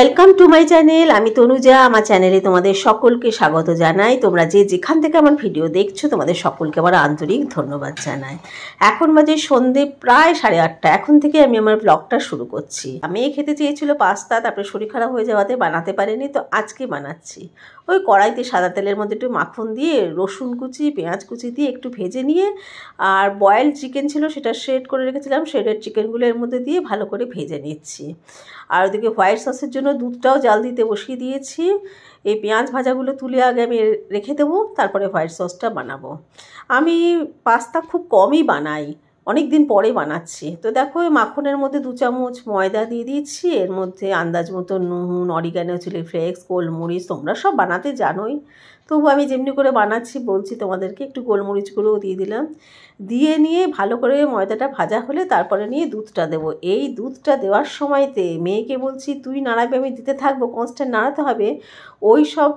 Welcome to my channel. আমি তনুজা। আমার চ্যানেলে তোমাদের সকলকে স্বাগত জানাই। তোমরা যে যেখান থেকে আমার ভিডিও দেখছো তোমাদের সকলকে আমার আন্তরিক ধন্যবাদ জানাই। এখন বাজে সন্ধে প্রায় 8:30। এখন থেকে আমি আমার ব্লগটা শুরু করছি। মেয়ে খেতে চেয়েছিল পাস্তা, তারপরে শরীর খারাপ হয়ে যাওয়াতে বানাতে পারিনি, তো আজকে বানাচ্ছি। ওই কড়াইতে সাদা তেলের মধ্যে একটু মাখন দিয়ে রসুন কুচি পেঁয়াজ কুচি দিয়ে একটু ভেজে নিয়ে, আর বয়েলড চিকেন ছিল সেটা শ্রেড করে রেখেছিলাম, শ্রেডেড চিকেনগুলো এর মধ্যে দিয়ে ভালো করে ভেজে নিচ্ছি। আর ওদিকে হোয়াইট সসের জন্য দুধটাও জাল দিতে বসিয়ে দিয়েছি। এই পেঁয়াজ ভাজাগুলো তুলে আগে আমি রেখে দেবো, তারপরে হোয়াইট সসটা বানাবো। আমি পাস্তা খুব কমই বানাই, অনেক দিন পরে বানাচ্ছি। তো দেখো মাখনের মধ্যে 2 চামচ ময়দা দিয়ে দিচ্ছি, এর মধ্যে আন্দাজ মতো নুন, অরিগানো, চিলি ফ্লেক্স, গোলমরিচ, তোমরা সব বানাতে জানোই, তবু আমি যেমনি করে বানাচ্ছি বলছি তোমাদেরকে। একটু গোলমরিচ গুঁড়োও দিয়ে দিলাম। দিয়ে নিয়ে ভালো করে ময়দাটা ভাজা হলে তারপরে নিয়ে দুধটা দেবো। এই দুধটা দেওয়ার সময়তে মেয়েকে বলছি তুই নাড়াবে, আমি দিতে থাকবো, কনস্ট্যান্ট নাড়াতে হবে। ওই সব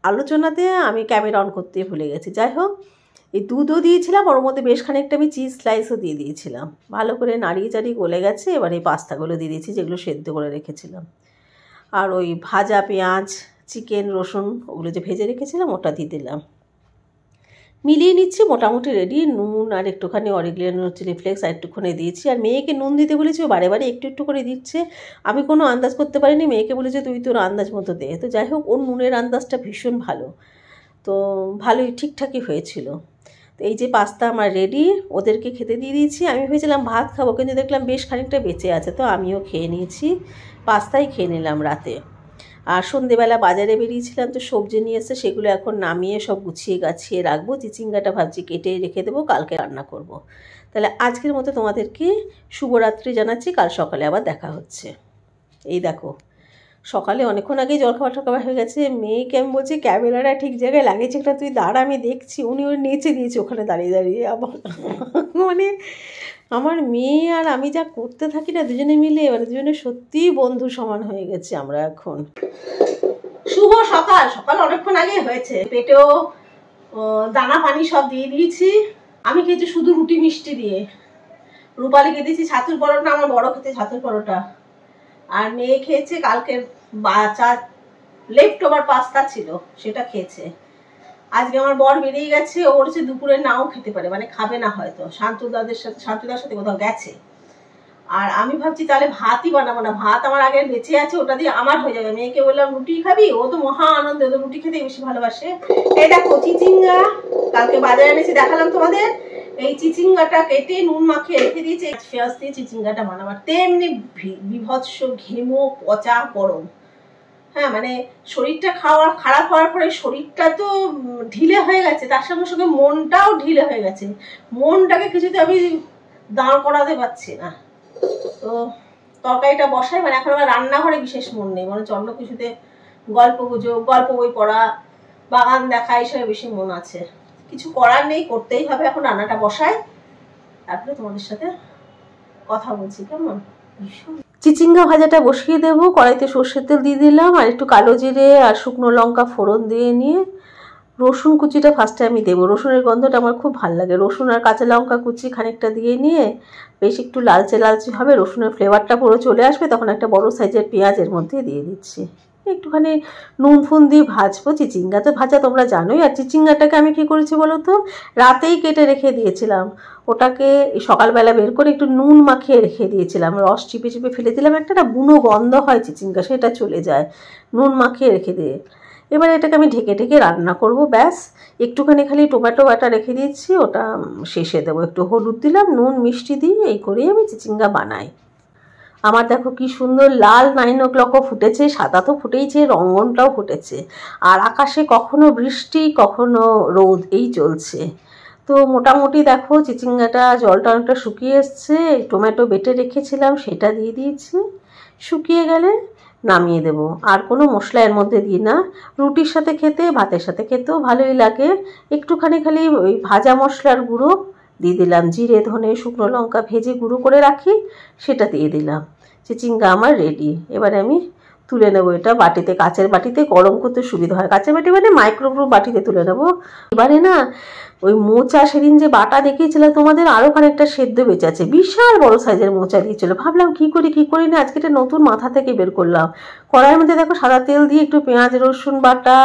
আলোচনাতে আমি ক্যামেরা অন করতে ভুলে গেছি। যাই হোক, এই দুধও দিয়েছিলাম, ওর মধ্যে বেশ খানিকটা আমি চিজ স্লাইসও দিয়ে দিয়েছিলাম। ভালো করে নাড়িয়ে চাড়িয়ে গলে গেছে। এবার এই পাস্তাগুলো দিয়ে দিয়েছি যেগুলো সেদ্ধ করে রেখেছিলাম। আর ওই ভাজা পেঁয়াজ, চিকেন, রসুন ওগুলো যে ভেজে রেখেছিলাম ওটা দিয়ে দিলাম। মিলিয়ে নিচ্ছি, মোটামুটি রেডি। নুন আর একটুখানি অরিগানো, চিলি ফ্লেক্স আর একটুখানি দিয়েছি। আর মেয়েকে নুন দিতে বলেছি, ও বারে বারে একটু একটু করে দিচ্ছে। আমি কোনো আন্দাজ করতে পারিনি, মেয়েকে বলেছি তুই তোর আন্দাজ মতো দে। তো যাই হোক, ওর নুনের আন্দাজটা ভীষণ ভালো, তো ভালোই ঠিকঠাকই হয়েছিল। তো এই যে পাস্তা আমার রেডি, ওদেরকে খেতে দিয়ে দিয়েছি। আমি ভেবেছিলাম ভাত খাবো, কিন্তু দেখলাম বেশ খানিকটা বেঁচে আছে, তো আমিও খেয়ে নিয়েছি। পাস্তাই খেয়ে নিলাম রাতে। আর সন্ধেবেলা বাজারে বেরিয়েছিলাম, তো সবজি নিয়ে এসে সেগুলো এখন নামিয়ে সব গুছিয়ে গাছিয়ে রাখবো। চিচিঙ্গাটা ভাবছি কেটে রেখে দেবো, কালকে রান্না করব। তাহলে আজকের মতো তোমাদেরকে শুভরাত্রি জানাচ্ছি, কাল সকালে আবার দেখা হচ্ছে। এই দেখো, সকালে অনেকক্ষণ আগেই জলখাবার হয়ে গেছে। মেয়েকে আমি বলছি ক্যামেরাটা ঠিক জায়গায় লাগিয়েছে কিনা তুই দাঁড়া, আমি দেখছি। উনি ওর নেচে দিয়েছে ওখানে দাঁড়িয়ে দাঁড়িয়ে। আবার মানে আমার মেয়ে আর আমি যা করতে থাকি না দুজনে মিলে, মানে দুজনে সত্যিই বন্ধু সমান হয়ে গেছে আমরা এখন। শুভ সকাল। সকাল অনেকক্ষণ আগে হয়েছে। পেটেও দানা পানি সব দিয়ে দিয়েছি। আমি খেয়েছি শুধু রুটি মিষ্টি দিয়ে। রূপালীকে দিয়েছি ছাতুর পরোটা, আমার বড় খেতে ছাতুর পরোটা। আর মেয়ে খেয়েছে কালকের বাচ্চা লেফট ওভার পাস্তা ছিল, সেটা খেয়েছে। আজকে আমার বর বেরিয়ে গেছে, ও বলছে দুপুরে নাও খেতে পারে, মানে খাবে না হয়তো, শান্তুদার সাথে কোথাও গেছে। আর আমি ভাবছি তাহলে ভাতই বানাবো না, ভাত আমার আগে বেঁচে আছে, ওটা দিয়ে আমার হয়ে যাবে। মেয়েকে বললাম রুটি খাবি, ও তো মহা আনন্দে, ও তো রুটি খেতে বেশি ভালোবাসে। এই দেখো চিচিঙ্গা কালকে বাজারে এনেছি, দেখালাম তোমাদের। এই চিচিঙ্গাটা কেটে নুন মাখিয়ে রেখে দিয়েছি, পেঁয়াজ দিয়ে চিচিঙ্গাটা বানাবার। তেমনি বিভৎস ঘেমো পচা গরম। হ্যাঁ, মানে শরীরটা খারাপ হওয়ার পরে শরীরটা তো ঢিলে হয়ে গেছে, তার সঙ্গে সঙ্গে মনটাও ঢিলে হয়ে গেছে। মনটাকে কিছুতে আমি দাঁড় করাতে পারছি না। তো তরকারিটা বসাই, মানে এখন আমার রান্নাঘরে বিশেষ মন নেই, মানে অন্য কিছুতে গল্প বই পড়া, বাগান দেখা এইসবে বেশি মন আছে। কিছু করার নেই, করতেই হবে। এখন রান্নাটা বসাই, তারপরে তোমাদের সাথে কথা বলছি। কেমন চিচিঙ্গা ভাজাটা বসিয়ে দেবো। কড়াইতে সর্ষের তেল দিয়ে দিলাম, আর একটু কালো জিরে আর শুকনো লঙ্কা ফোড়ন দিয়ে নিয়ে রসুন কুচিটা ফার্স্টে আমি দেবো। রসুনের গন্ধটা আমার খুব ভালো লাগে। রসুন আর কাঁচা লঙ্কা কুচি খানিকটা দিয়ে নিয়ে বেশ একটু লালচে লালচে হবে, রসুনের ফ্লেভারটা পুরো চলে আসবে, তখন একটা বড় সাইজের পেঁয়াজ এর মধ্যে দিয়ে দিচ্ছি। একটুখানি নুন ফুন দিয়ে ভাজবো। চিচিঙ্গা তো ভাজা তোমরা জানোই। আর চিচিঙ্গাটাকে আমি কী করেছি বলো তো, রাতেই কেটে রেখে দিয়েছিলাম। ওটাকে সকালবেলা বের করে একটু নুন মাখিয়ে রেখে দিয়েছিলাম, রস চিপে চিপে ফেলে দিলাম, একটা বুনো গন্ধ হয় চিচিঙ্গা, সেটা চলে যায় নুন মাখিয়ে রেখে দিয়ে। এবার এটাকে আমি ঢেকে ঢেকে রান্না করব, ব্যাস। একটুখানি খালি টমেটো বাটা রেখে দিচ্ছি, ওটা শেষে দেবো। একটু হলুদ দিলাম, নুন মিষ্টি দিই, এই করেই আমি চিচিঙ্গা বানাই। আমার দেখো কি সুন্দর লাল 9 o'clockও ফুটেছে, সাদা তো ফুটেইছে, রঙনটাও ফুটেছে। আর আকাশে কখনো বৃষ্টি কখনো রোদ, এই চলছে। তো মোটামুটি দেখো চিচিঙ্গাটা জলটা অনেকটা শুকিয়ে এসছে। টমেটো বেটে রেখেছিলাম সেটা দিয়ে দিয়েছি, শুকিয়ে গেলে নামিয়ে দেব। আর কোনো মশলা এর মধ্যে দিই না। রুটির সাথে খেতে, ভাতের সাথে খেতেও ভালোই লাগে। একটুখানি খালি ওই ভাজা মশলার গুঁড়ো দিয়ে দিলাম, জিরে ধনে শুকনো লঙ্কা ভেজে গুঁড়ো করে রাখি, সেটা দিয়ে দিলাম। চিচিঙ্গা আমার রেডি। এবারে আমি তুলে নেবো এটা বাটিতে, কাচের বাটিতে গরম করতে সুবিধা হয়। কাচের বাটি মানে মাইক্রোওয়েভ বাটিতে তুলে নেবো। এবারে না ওই মোচা সেদিন যে বাটা দেখিয়েছিল তোমাদের, আরও খানিকটা সেদ্ধ বেঁচে আছে, বিশাল বড় সাইজের মোচা দিয়েছিল। ভাবলাম কী করি না, আজকে এটা নতুন মাথা থেকে বের করলাম। কড়াইয়ের মধ্যে দেখো সাদা তেল দিয়ে একটু পেঁয়াজ রসুন বাটা,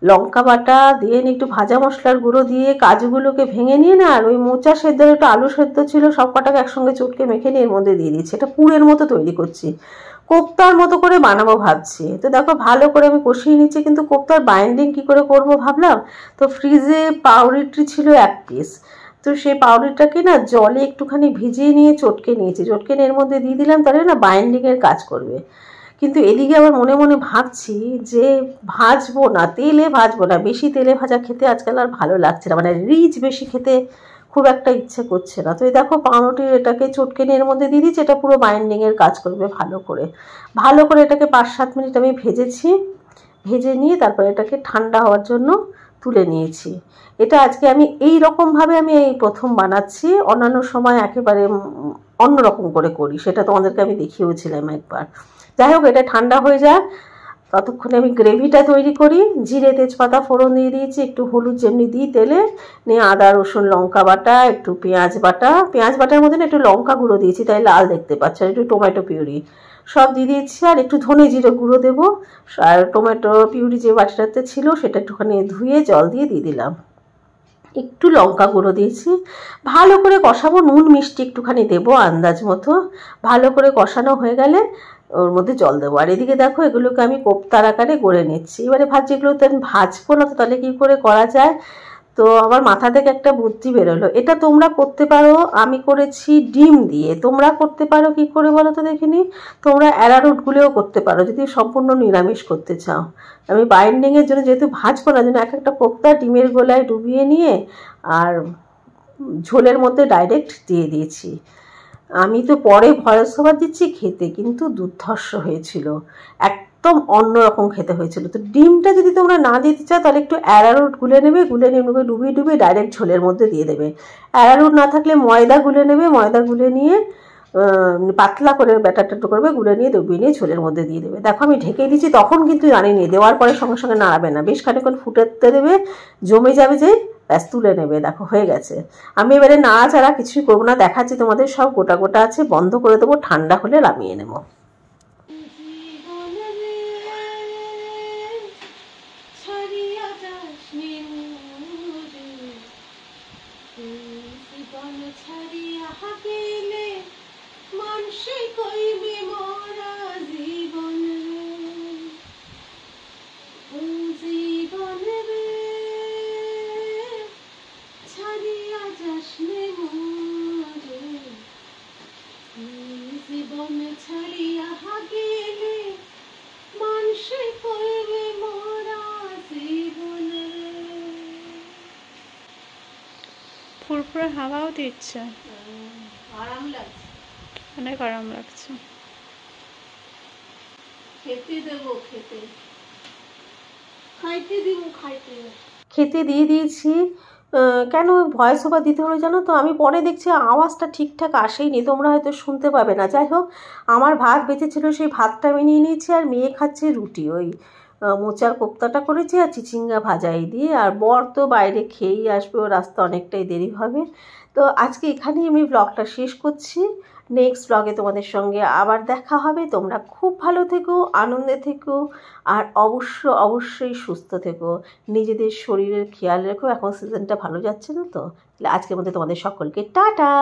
লঙ্কা বাটা দিয়ে একটু ভাজা মশলার গুঁড়ো দিয়ে কাজুগুলোকে ভেঙে নিয়ে না, আর ওই মোচা সেদ্ধের একটু আলু সেদ্ধ ছিল, সব কটাকে একসঙ্গে চটকে মেখে নিয়ে এর মধ্যে দিয়ে দিচ্ছি। এটা পুরের মতো তৈরি করছি, কোপ্তার মতো করে বানাবো ভাবছি। তো দেখো ভালো করে আমি কষিয়ে নিচ্ছি, কিন্তু কোপ্তার বাইন্ডিং কি করে করব ভাবলাম। তো ফ্রিজে পাউরুটি ছিল 1 পিস, তো সেই পাউরুটিটাকে না জলে একটুখানি ভিজিয়ে নিয়ে চটকে নিয়েছি, চটকে নিয়ে এর মধ্যে দিয়ে দিলাম, তাহলে না বাইন্ডিংয়ের কাজ করবে। কিন্তু এদিকে আবার মনে মনে ভাবছি যে ভাজবো না, তেলে ভাজবো না, বেশি তেলে ভাজা খেতে আজকাল আর ভালো লাগছে না, মানে রিচ বেশি খেতে খুব একটা ইচ্ছে করছে না। তো এই দেখো পাউরুটির এটাকে চটকে নিয়ে এর মধ্যে দিয়ে দিচ্ছি, এটা পুরো বাইন্ডিংয়ের কাজ করবে। ভালো করে এটাকে 5-7 মিনিট আমি ভেজেছি, ভেজে নিয়ে তারপরে এটাকে ঠান্ডা হওয়ার জন্য তুলে নিয়েছি। এটা আজকে আমি এই রকমভাবে আমি এই প্রথম বানাচ্ছি, অন্যান্য সময় একেবারে অন্যরকম করে করি, সেটা তোমাদেরকে আমি দেখিয়েওছিলাম একবার। যাই হোক, এটা ঠান্ডা হয়ে যায়, ততক্ষণে আমি গ্রেভিটা তৈরি করি। জিরে তেজপাতা ফোড়ন দিয়ে দিয়েছি, একটু হলুদ যেমনি দিই তেলে, নিয়ে আদা রসুন লঙ্কা বাটা, একটু পেঁয়াজ বাটার মধ্যে না একটু লঙ্কা গুঁড়ো দিয়েছি, তাই লাল দেখতে পাচ্ছ, আর একটু টমেটো পিউরি সব দিয়ে দিয়েছি, আর একটু ধনে জিরে গুঁড়ো দেবো। আর টমেটো পিউরি যে বাটিটাতে ছিল সেটা একটুখানি ধুয়ে জল দিয়ে দিলাম, একটু লঙ্কা গুঁড়ো দিয়েছি। ভালো করে কষাবো, নুন মিষ্টি একটুখানি দেবো আন্দাজ মতো। ভালো করে কষানো হয়ে গেলে ওর মধ্যে জল দেবো। আর এদিকে দেখো এগুলোকে আমি কোপ্তার আকারে গড়ে নিচ্ছি। এবারে ভাবছি এগুলো তো আমি ভাজবো না, তো তাহলে কী করে করা যায়। তো আমার মাথা থেকে একটা বুদ্ধি বেরোলো, এটা তোমরা করতে পারো, আমি করেছি ডিম দিয়ে, তোমরা করতে পারো কি করে বলো তো দেখিনি। তোমরা অ্যারারুটগুলোও করতে পারো যদি সম্পূর্ণ নিরামিষ করতে চাও। আমি বাইন্ডিংয়ের জন্য যেহেতু ভাজবো না, জন্য একটা কোপ্তা ডিমের গোলায় ডুবিয়ে নিয়ে আর ঝোলের মধ্যে ডাইরেক্ট দিয়ে দিয়েছি। আমি তো পরে ভয়েস ওভার দিচ্ছি, খেতে কিন্তু দুর্ধর্ষ হয়েছিল, একদম অন্যরকম খেতে হয়েছিল। তো ডিমটা যদি তোমরা না দিতে চাও তাহলে একটু অ্যারারুট গুলে নেবে, ডুবিয়ে ডাইরেক্ট ঝোলের মধ্যে দিয়ে দেবে। অ্যারারুট না থাকলে ময়দা গুলে নেবে, ময়দা গুলে নিয়ে পাতলা করে ব্যাটারটা করবে, গুলে নিয়ে ডুবিয়ে নিয়ে ঝোলের মধ্যে দিয়ে দেবে। দেখো আমি ঢেকে দিচ্ছি, তখন কিন্তু জানিনি, দেওয়ার পরে সঙ্গে সঙ্গে নাড়াবে না, বেশ খানিকক্ষণ ফুটাতে দেবে, জমে যাবে, যে ব্যাস তুলে নেবে। দেখো হয়ে গেছে। আমি এবারে নাড়াচাড়া কিছুই করবো না, দেখাচ্ছি তোমাদের, সব গোটা গোটা আছে, বন্ধ করে দেবো, ঠান্ডা হলে নামিয়ে নেবো। ফুরফুরে হাওয়াও দিচ্ছে, আরাম লাগছে, অনেক আরাম লাগছে। খেতে দিয়ে দিয়েছি। কেন ভয়েস ওভার দিতে হলো জানো তো, আমি পরে দেখছি আওয়াজটা ঠিকঠাক আসেইনি, তোমরা হয়তো শুনতে পাবে না। যাই হোক, আমার ভাত বেঁচেছিল, সেই ভাতটা আমি নিয়ে নিয়েছি, আর মেয়ে খাচ্ছে রুটি, ওই মোচার কোপ্তাটা করেছি আর চিচিঙ্গা ভাজাই দিয়ে। আর বর তো বাইরে খেয়েই আসবে, ও রাস্তা অনেকটাই দেরি হবে। তো আজকে এখানেই আমি ব্লগটা শেষ করছি। নেক্সট ব্লগে তোমাদের সঙ্গে আবার দেখা হবে। তোমরা খুব ভালো থেকো, আনন্দে থেকো, আর অবশ্যই সুস্থ থেকো, নিজেদের শরীরের খেয়াল রেখো। এখন সিজনটা ভালো যাচ্ছে না তো, আজকের মধ্যে তোমাদের সকলকে টাটা।